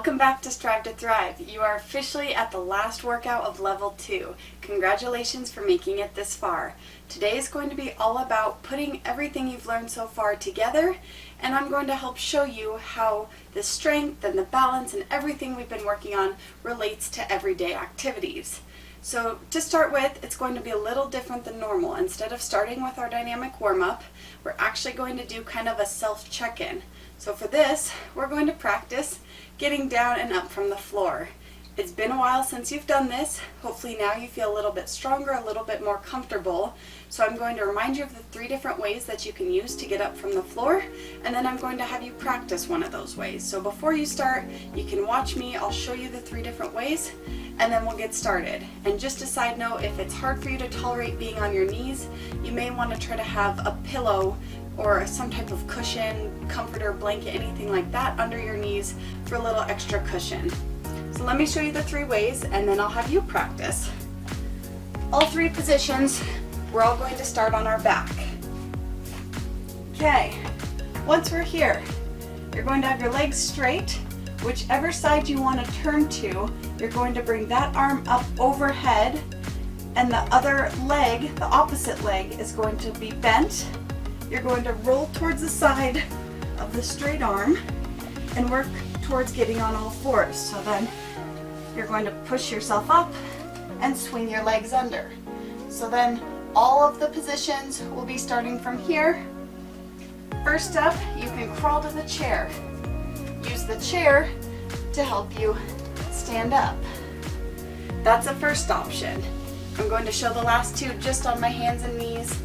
Welcome back to Strive to Thrive. You are officially at the last workout of level 2. Congratulations for making it this far. Today is going to be all about putting everything you've learned so far together, and I'm going to help show you how the strength and the balance and everything we've been working on relates to everyday activities. So to start with, it's going to be a little different than normal. Instead of starting with our dynamic warm-up, we're actually going to do kind of a self-check-in. So for this, we're going to practice getting down and up from the floor. It's been a while since you've done this. Hopefully now you feel a little bit stronger, a little bit more comfortable. So I'm going to remind you of the 3 different ways that you can use to get up from the floor, and then I'm going to have you practice one of those ways. So before you start, you can watch me. I'll show you the 3 different ways, and then we'll get started. And just a side note, if it's hard for you to tolerate being on your knees, you may want to try to have a pillow or some type of cushion, comforter, blanket, anything like that under your knees for a little extra cushion. So let me show you the 3 ways, and then I'll have you practice. All 3 positions, we're all going to start on our back. Okay, once we're here, you're going to have your legs straight. Whichever side you want to turn to, you're going to bring that arm up overhead, and the other leg, the opposite leg, is going to be bent. You're going to roll towards the side of the straight arm and work towards getting on all 4s. So then you're going to push yourself up and swing your legs under. So then all of the positions will be starting from here. First up, you can crawl to the chair. Use the chair to help you stand up. That's the first option. I'm going to show the last 2 just on my hands and knees,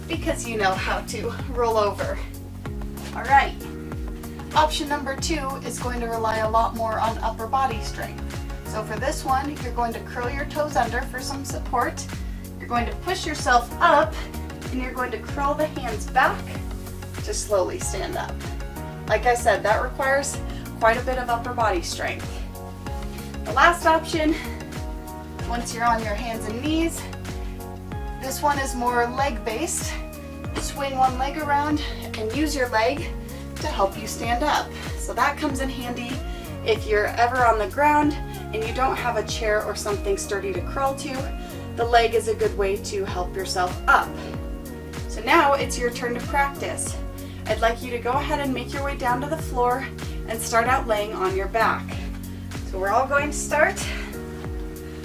because you know how to roll over. All right. Option number 2 is going to rely a lot more on upper body strength. So for this one, you're going to curl your toes under for some support. You're going to push yourself up, and you're going to curl the hands back to slowly stand up. Like I said, that requires quite a bit of upper body strength. The last option, once you're on your hands and knees, this one is more leg-based. Swing one leg around and use your leg to help you stand up. So that comes in handy if you're ever on the ground and you don't have a chair or something sturdy to crawl to. The leg is a good way to help yourself up. So now it's your turn to practice. I'd like you to go ahead and make your way down to the floor and start out laying on your back. So we're all going to start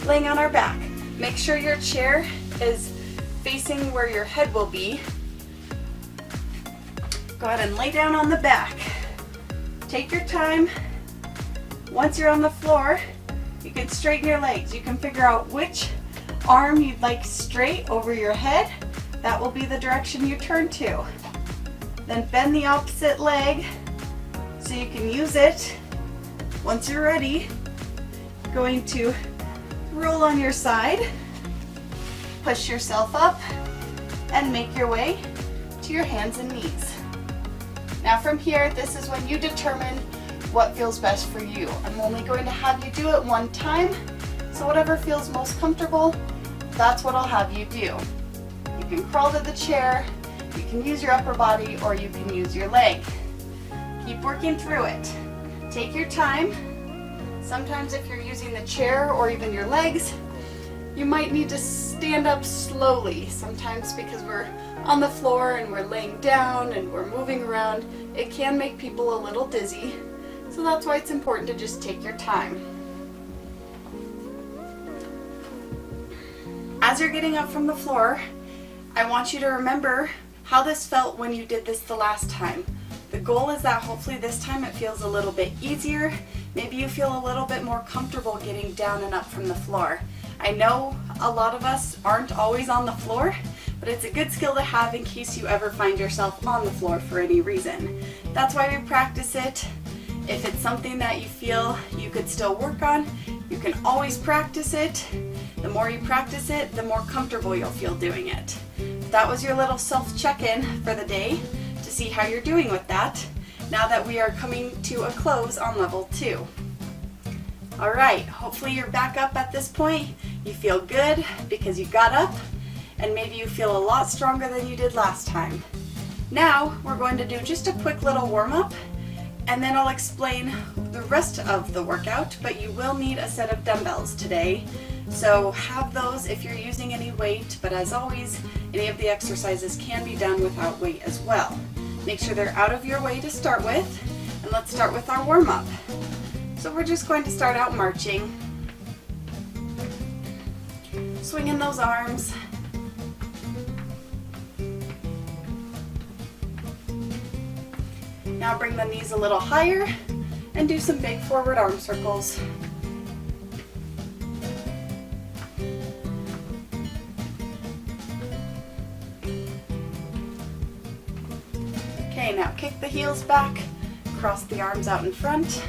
laying on our back. Make sure your chair is facing where your head will be. Go ahead and lay down on the back. Take your time. Once you're on the floor, you can straighten your legs. You can figure out which arm you'd like straight over your head. That will be the direction you turn to. Then bend the opposite leg so you can use it. Once you're ready, you're going to roll on your side. Push yourself up and make your way to your hands and knees. Now from here, this is when you determine what feels best for you. I'm only going to have you do it one time, so whatever feels most comfortable, that's what I'll have you do. You can crawl to the chair, you can use your upper body, or you can use your leg. Keep working through it. Take your time. Sometimes if you're using the chair or even your legs, you might need to stand up slowly. Sometimes because we're on the floor and we're laying down and we're moving around, it can make people a little dizzy. So that's why it's important to just take your time. As you're getting up from the floor, I want you to remember how this felt when you did this the last time. The goal is that hopefully this time it feels a little bit easier. Maybe you feel a little bit more comfortable getting down and up from the floor. I know a lot of us aren't always on the floor, but it's a good skill to have in case you ever find yourself on the floor for any reason. That's why we practice it. If it's something that you feel you could still work on, you can always practice it. The more you practice it, the more comfortable you'll feel doing it. That was your little self-check-in for the day to see how you're doing with that, now that we are coming to a close on level 2. All right, hopefully you're back up at this point. You feel good because you got up, and maybe you feel a lot stronger than you did last time. Now we're going to do just a quick little warm-up, and then I'll explain the rest of the workout, but you will need a set of dumbbells today. So have those if you're using any weight, but as always, any of the exercises can be done without weight as well. Make sure they're out of your way to start with, and let's start with our warm-up. So we're just going to start out marching, swinging those arms. Now bring the knees a little higher and do some big forward arm circles. Okay, now kick the heels back, cross the arms out in front.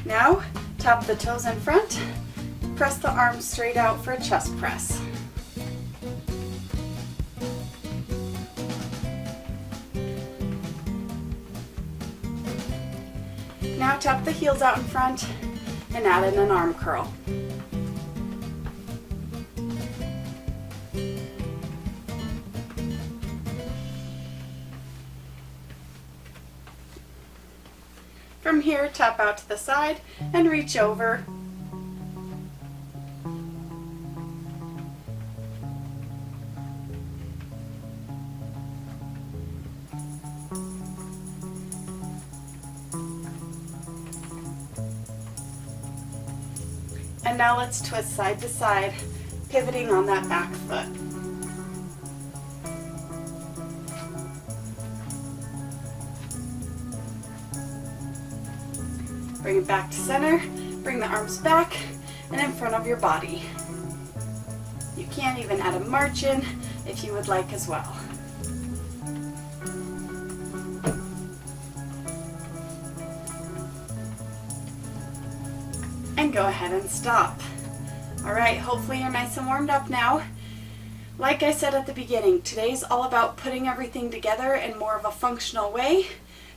Now, tap the toes in front, press the arms straight out for a chest press. Now tap the heels out in front and add in an arm curl. From here, tap out to the side and reach over. And now let's twist side to side, pivoting on that back foot. Bring it back to center, bring the arms back and in front of your body. You can even add a march in if you would like as well. And go ahead and stop. All right, hopefully you're nice and warmed up now. Like I said at the beginning, today's all about putting everything together in more of a functional way.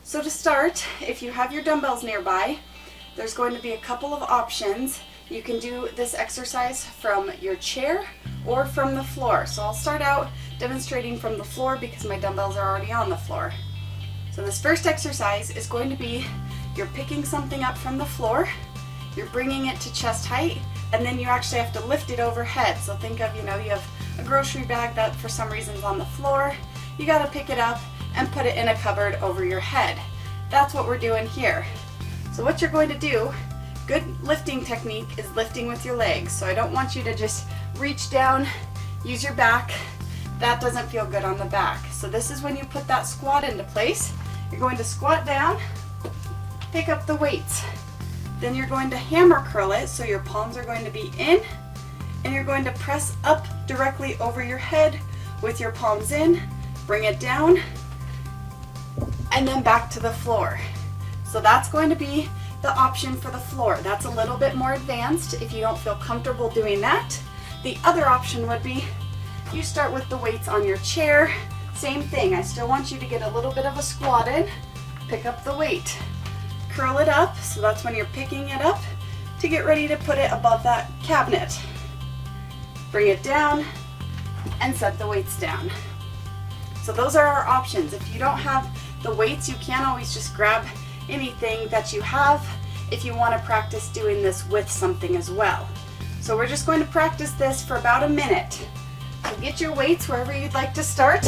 So to start, if you have your dumbbells nearby, there's going to be a couple of options. You can do this exercise from your chair or from the floor. So I'll start out demonstrating from the floor because my dumbbells are already on the floor. So this first exercise is going to be, you're picking something up from the floor, you're bringing it to chest height, and then you actually have to lift it overhead. So think of, you have a grocery bag that for some reason is on the floor. You got to pick it up and put it in a cupboard over your head. That's what we're doing here. So what you're going to do, good lifting technique is lifting with your legs. So I don't want you to just reach down, use your back. That doesn't feel good on the back. So this is when you put that squat into place. You're going to squat down, pick up the weights. Then you're going to hammer curl it, so your palms are going to be in, and you're going to press up directly over your head with your palms in, bring it down, and then back to the floor. So that's going to be the option for the floor. That's a little bit more advanced if you don't feel comfortable doing that. The other option would be you start with the weights on your chair. Same thing, I still want you to get a little bit of a squat in, pick up the weight. Curl it up, so that's when you're picking it up to get ready to put it above that cabinet. Bring it down and set the weights down. So those are our options. If you don't have the weights, you can always just grab anything that you have if you want to practice doing this with something as well. So we're just going to practice this for about a minute. So get your weights wherever you'd like to start.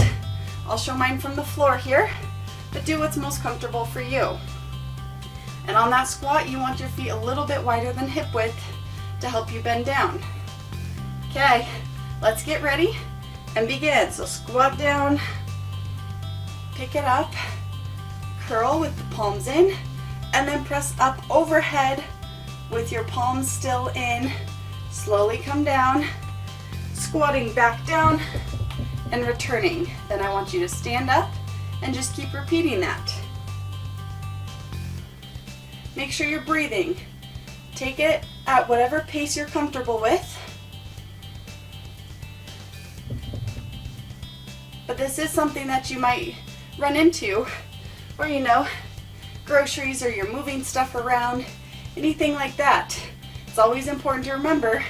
I'll show mine from the floor here, but do what's most comfortable for you. And on that squat, you want your feet a little bit wider than hip width to help you bend down. Okay, let's get ready and begin. So squat down, pick it up, curl with the palms in, and then press up overhead with your palms still in. Slowly come down, squatting back down and returning. Then I want you to stand up and just keep repeating that. Make sure you're breathing. Take it at whatever pace you're comfortable with. But this is something that you might run into where, groceries or you're moving stuff around, anything like that. It's always important to remember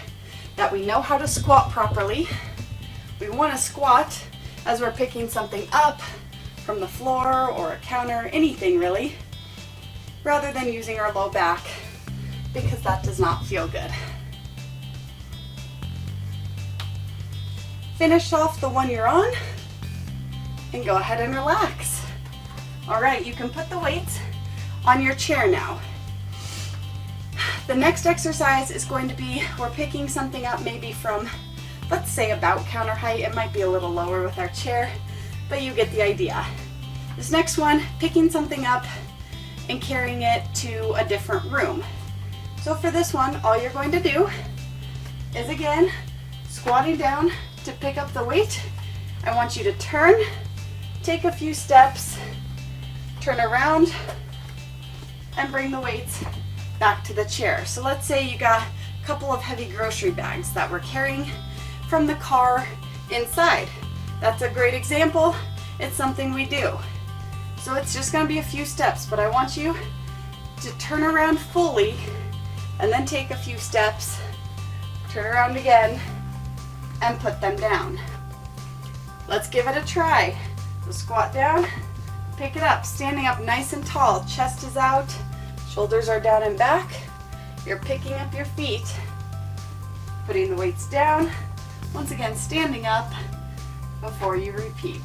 that we know how to squat properly. We want to squat as we're picking something up from the floor or a counter, anything really, rather than using our low back, because that does not feel good. Finish off the one you're on and go ahead and relax. All right, you can put the weights on your chair now. The next exercise is going to be, we're picking something up maybe from, let's say about counter height. It might be a little lower with our chair, but you get the idea. This next one, picking something up and carrying it to a different room. So for this one, all you're going to do is, again, squatting down to pick up the weight. I want you to turn, take a few steps, turn around, and bring the weights back to the chair. So let's say you got a couple of heavy grocery bags that we're carrying from the car inside. That's a great example. It's something we do. So it's just going to be a few steps, but I want you to turn around fully and then take a few steps, turn around again, and put them down. Let's give it a try. So squat down, pick it up, standing up nice and tall, chest is out, shoulders are down and back. You're picking up your feet, putting the weights down, once again standing up before you repeat.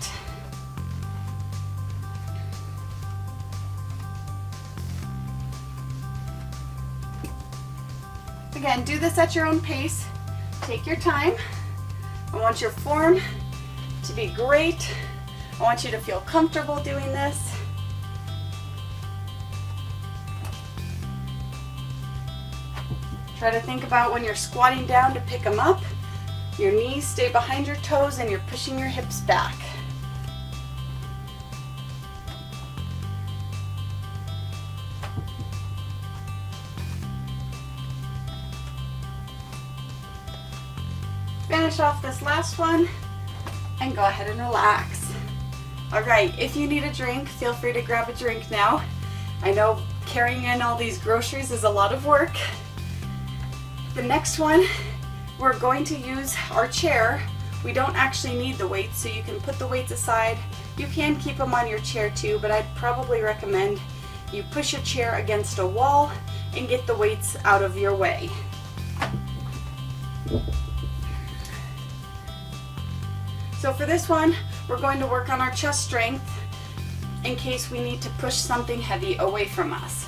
Again, do this at your own pace. Take your time. I want your form to be great. I want you to feel comfortable doing this. Try to think about when you're squatting down to pick them up, your knees stay behind your toes and you're pushing your hips back. Finish off this last one and go ahead and relax. All right, if you need a drink, feel free to grab a drink now. I know carrying in all these groceries is a lot of work. The next one, we're going to use our chair. We don't actually need the weights, so you can put the weights aside. You can keep them on your chair too, but I'd probably recommend you push your chair against a wall and get the weights out of your way. So for this one, we're going to work on our chest strength in case we need to push something heavy away from us.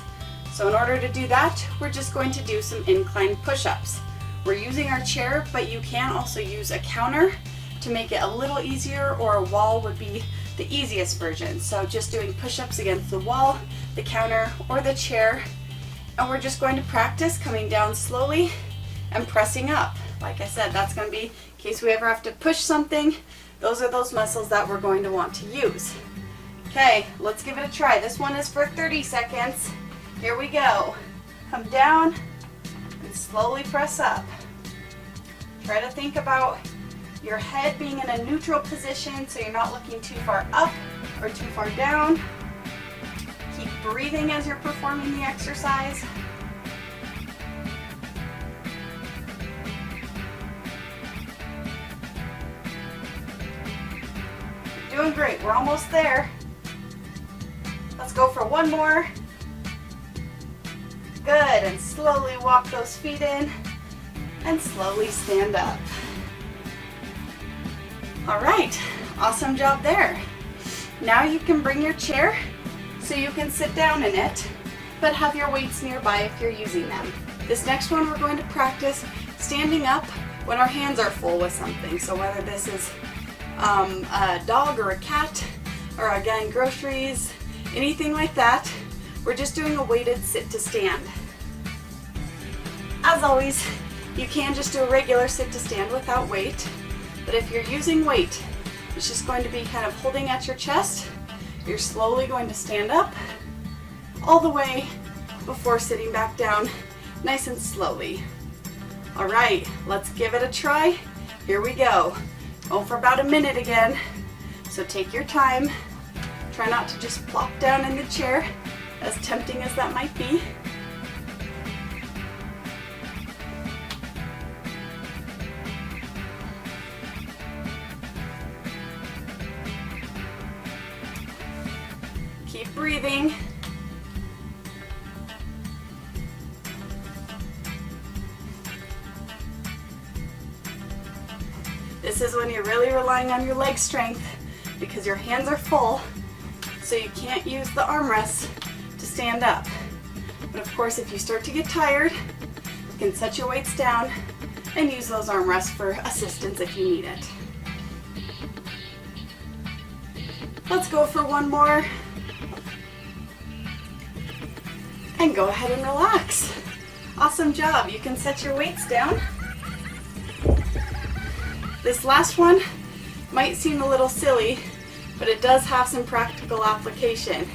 So in order to do that, we're just going to do some incline push-ups. We're using our chair, but you can also use a counter to make it a little easier, or a wall would be the easiest version. So just doing push-ups against the wall, the counter, or the chair. And we're just going to practice coming down slowly and pressing up. Like I said, that's going to be in case we ever have to push something. Those are those muscles that we're going to want to use. Okay, let's give it a try. This one is for 30 seconds. Here we go. Come down and slowly press up. Try to think about your head being in a neutral position so you're not looking too far up or too far down. Keep breathing as you're performing the exercise. You're doing great. We're almost there. Let's go for one more. Good, and slowly walk those feet in and slowly stand up. All right, awesome job there. Now you can bring your chair so you can sit down in it, but have your weights nearby if you're using them. This next one, we're going to practice standing up when our hands are full with something. So whether this is a dog or a cat, or again, groceries, anything like that, we're just doing a weighted sit to stand. As always, you can just do a regular sit to stand without weight, but if you're using weight, it's just going to be kind of holding at your chest. You're slowly going to stand up all the way before sitting back down nice and slowly. All right, let's give it a try. Here we go. Go for about a minute again. So take your time. Try not to just plop down in the chair, as tempting as that might be. Keep breathing. This is when you're really relying on your leg strength because your hands are full, so you can't use the armrests to stand up. But of course, if you start to get tired, you can set your weights down and use those armrests for assistance if you need it. Let's go for one more. And go ahead and relax. Awesome job. You can set your weights down. This last one might seem a little silly, but it does have some practical application.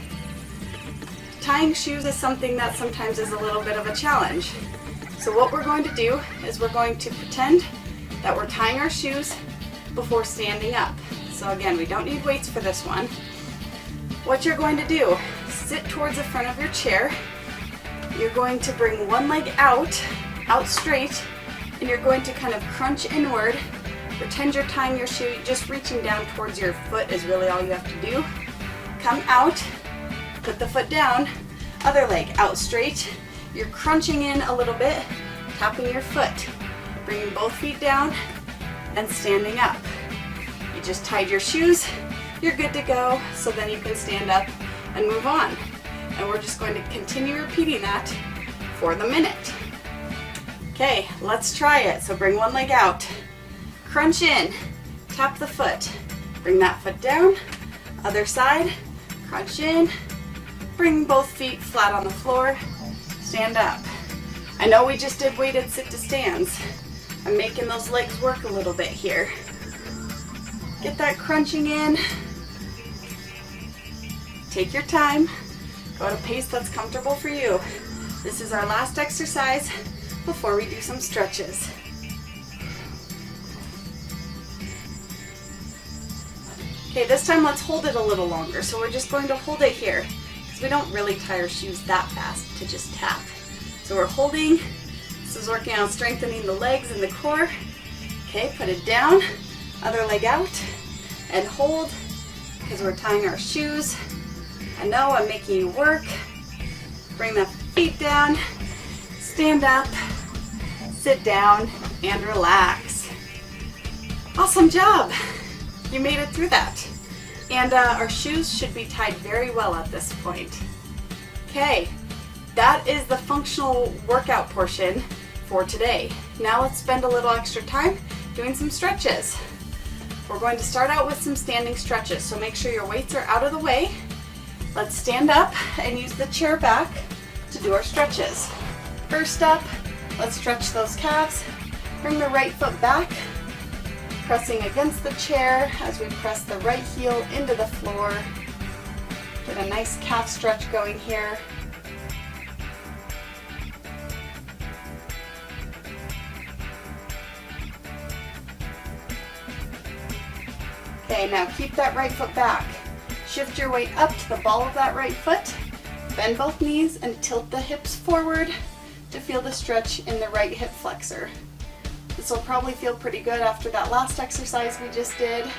Tying shoes is something that sometimes is a little bit of a challenge. So what we're going to do is we're going to pretend that we're tying our shoes before standing up. So again, we don't need weights for this one. What you're going to do, sit towards the front of your chair. You're going to bring one leg out straight, and you're going to kind of crunch inward. Pretend you're tying your shoe, just reaching down towards your foot is really all you have to do. Come out, put the foot down, other leg out straight. You're crunching in a little bit, tapping your foot, bringing both feet down and standing up. You just tied your shoes, you're good to go, so then you can stand up and move on. And we're just going to continue repeating that for the minute. Okay, let's try it. So bring one leg out, crunch in, tap the foot, bring that foot down, other side, crunch in, bring both feet flat on the floor, stand up. I know we just did weighted sit to stands. I'm making those legs work a little bit here. Get that crunching in. Take your time. Go at a pace that's comfortable for you. This is our last exercise before we do some stretches. Okay, this time let's hold it a little longer. So we're just going to hold it here because we don't really tie our shoes that fast to just tap. So we're holding. This is working on strengthening the legs and the core. Okay, put it down, other leg out, and hold because we're tying our shoes. I know I'm making you work. Bring the feet down, stand up, sit down, and relax. Awesome job. You made it through that. And our shoes should be tied very well at this point. Okay, that is the functional workout portion for today. Now let's spend a little extra time doing some stretches. We're going to start out with some standing stretches, so make sure your weights are out of the way. Let's stand up and use the chair back to do our stretches. First up, let's stretch those calves. Bring the right foot back, pressing against the chair as we press the right heel into the floor. Get a nice calf stretch going here. Okay, now keep that right foot back. Shift your weight up to the ball of that right foot. Bend both knees and tilt the hips forward to feel the stretch in the right hip flexor. This will probably feel pretty good after that last exercise we just did.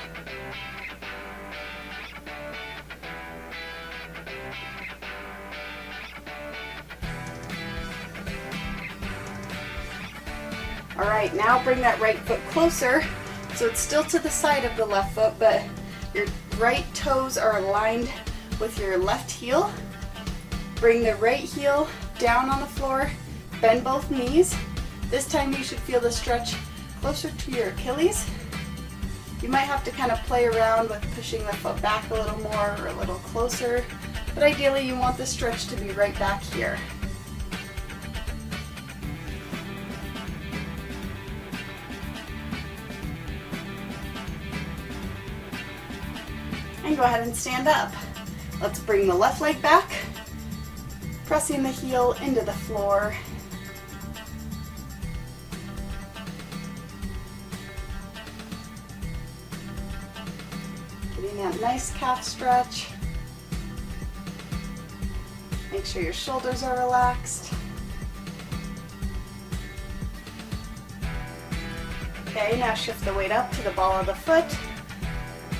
All right, now bring that right foot closer. So it's still to the side of the left foot, but your right toes are aligned with your left heel. Bring the right heel down on the floor, bend both knees. This time you should feel the stretch closer to your Achilles. You might have to kind of play around with pushing the foot back a little more or a little closer, but ideally you want the stretch to be right back here. And go ahead and stand up. Let's bring the left leg back, pressing the heel into the floor. Getting that nice calf stretch. Make sure your shoulders are relaxed. Okay, now shift the weight up to the ball of the foot.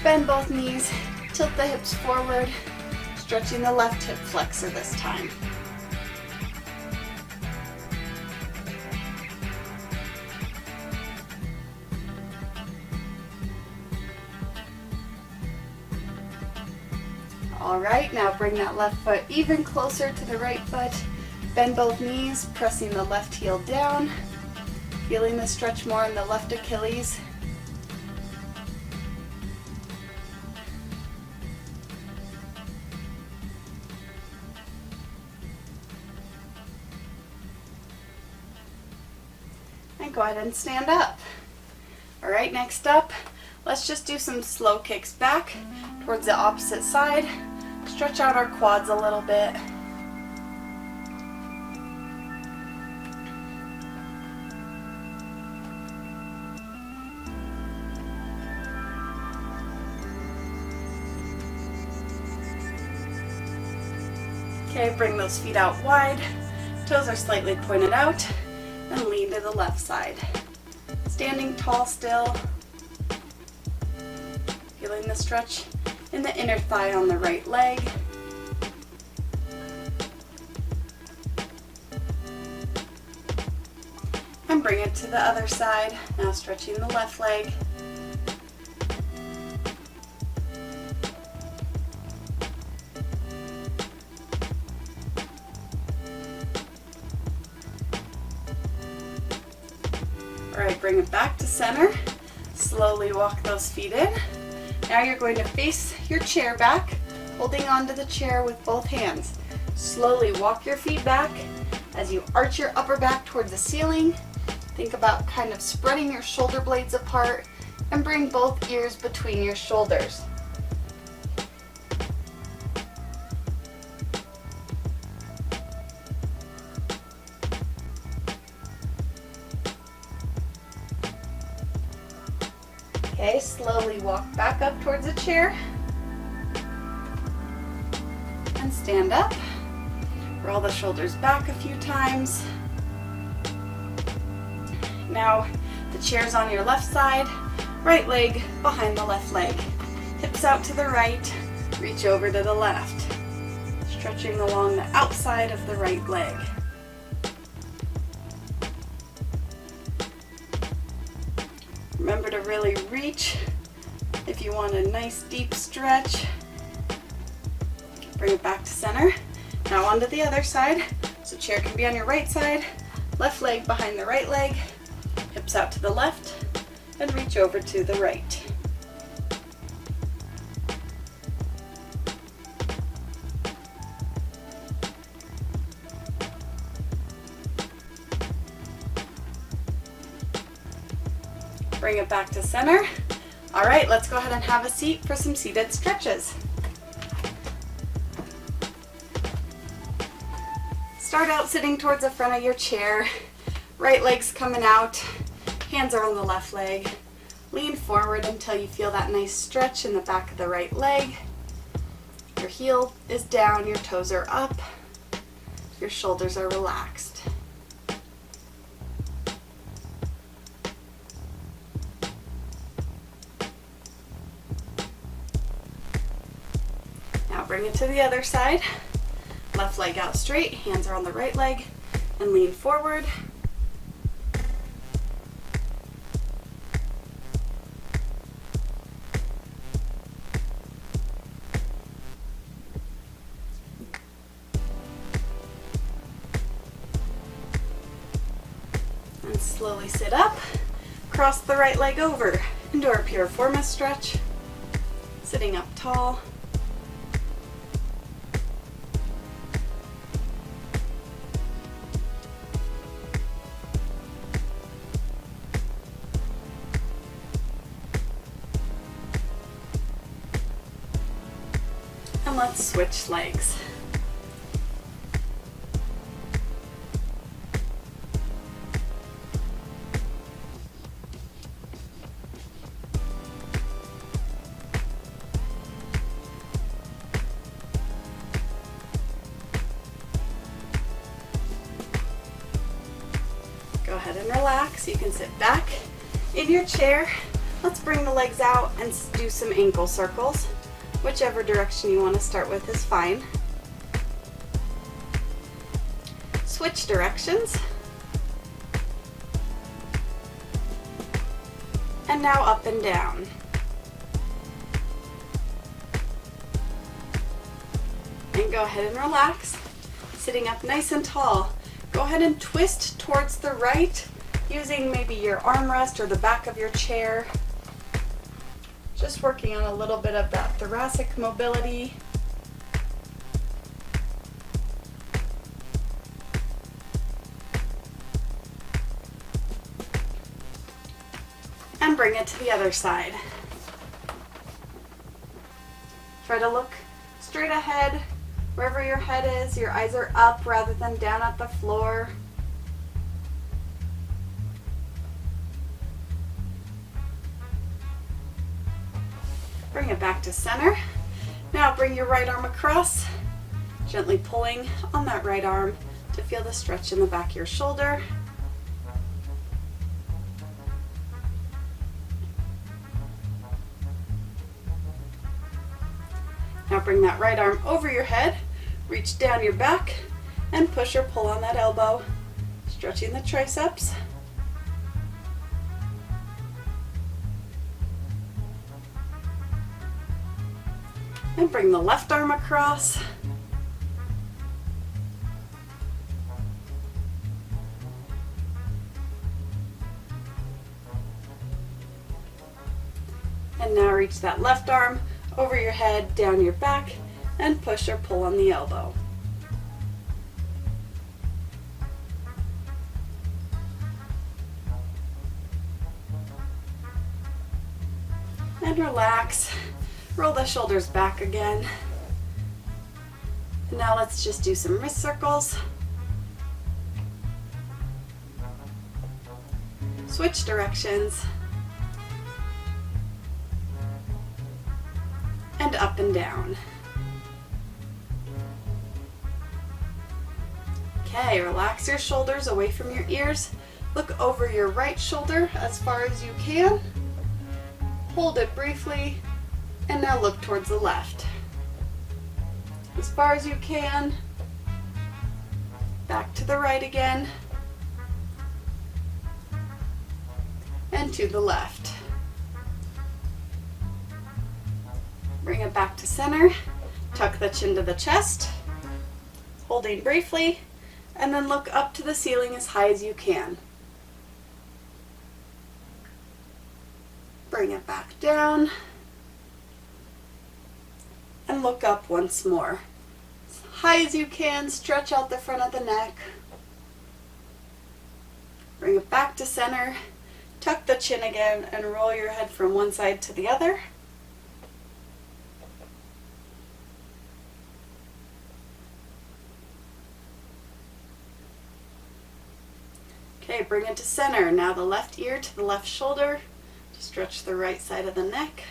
Bend both knees, tilt the hips forward, stretching the left hip flexor this time. All right, now bring that left foot even closer to the right foot. Bend both knees, pressing the left heel down, feeling the stretch more in the left Achilles. And go ahead and stand up. All right, next up, let's just do some slow kicks back towards the opposite side. Stretch out our quads a little bit. Okay, bring those feet out wide. Toes are slightly pointed out, and lean to the left side. Standing tall still. Feeling the stretch in the inner thigh on the right leg. And bring it to the other side. Now stretching the left leg. All right, bring it back to center. Slowly walk those feet in. Now you're going to face your chair back, holding onto the chair with both hands. Slowly walk your feet back as you arch your upper back toward the ceiling. Think about kind of spreading your shoulder blades apart and bring both ears between your shoulders. Okay, slowly walk back up towards the chair and stand up. Roll the shoulders back a few times. Now the chair's on your left side, right leg behind the left leg. Hips out to the right, reach over to the left. Stretching along the outside of the right leg. Remember to really reach if you want a nice deep stretch. Bring it back to center. Now onto the other side. So chair can be on your right side, left leg behind the right leg, hips out to the left, and reach over to the right. Bring it back to center. All right, let's go ahead and have a seat for some seated stretches. Start out sitting towards the front of your chair. Right leg's coming out, hands are on the left leg. Lean forward until you feel that nice stretch in the back of the right leg. Your heel is down, your toes are up, your shoulders are relaxed. Bring it to the other side. Left leg out straight, hands are on the right leg, and lean forward. And slowly sit up. Cross the right leg over into our piriformis stretch. Sitting up tall. And let's switch legs. Go ahead and relax. You can sit back in your chair. Let's bring the legs out and do some ankle circles. Whichever direction you want to start with is fine. Switch directions. And now up and down. And go ahead and relax. Sitting up nice and tall. Go ahead and twist towards the right, using maybe your armrest or the back of your chair. Just working on a little bit of that thoracic mobility. And bring it to the other side. Try to look straight ahead. Wherever your head is, your eyes are up rather than down at the floor. Bring it back to center. Now bring your right arm across, gently pulling on that right arm to feel the stretch in the back of your shoulder. Now bring that right arm over your head, reach down your back, and push or pull on that elbow, stretching the triceps. And bring the left arm across. And now reach that left arm over your head, down your back, and push or pull on the elbow. And relax. Roll the shoulders back again. And now let's just do some wrist circles. Switch directions. And up and down. Okay, relax your shoulders away from your ears. Look over your right shoulder as far as you can. Hold it briefly, and now look towards the left. As far as you can. Back to the right again. And to the left. Bring it back to center. Tuck the chin to the chest. Holding briefly, and then look up to the ceiling as high as you can. Bring it back down. And look up once more. As high as you can, stretch out the front of the neck. Bring it back to center. Tuck the chin again and roll your head from one side to the other. Okay, bring it to center. Now the left ear to the left shoulder. Stretch the right side of the neck.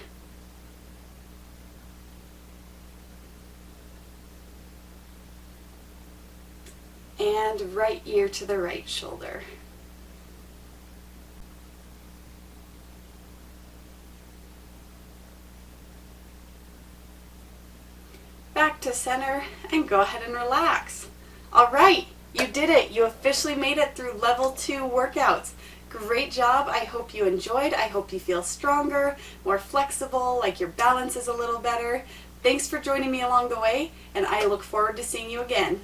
And right ear to the right shoulder. Back to center and go ahead and relax. All right, you did it. You officially made it through level 2 workouts. Great job. I hope you enjoyed. I hope you feel stronger, more flexible, like your balance is a little better. Thanks for joining me along the way, and I look forward to seeing you again.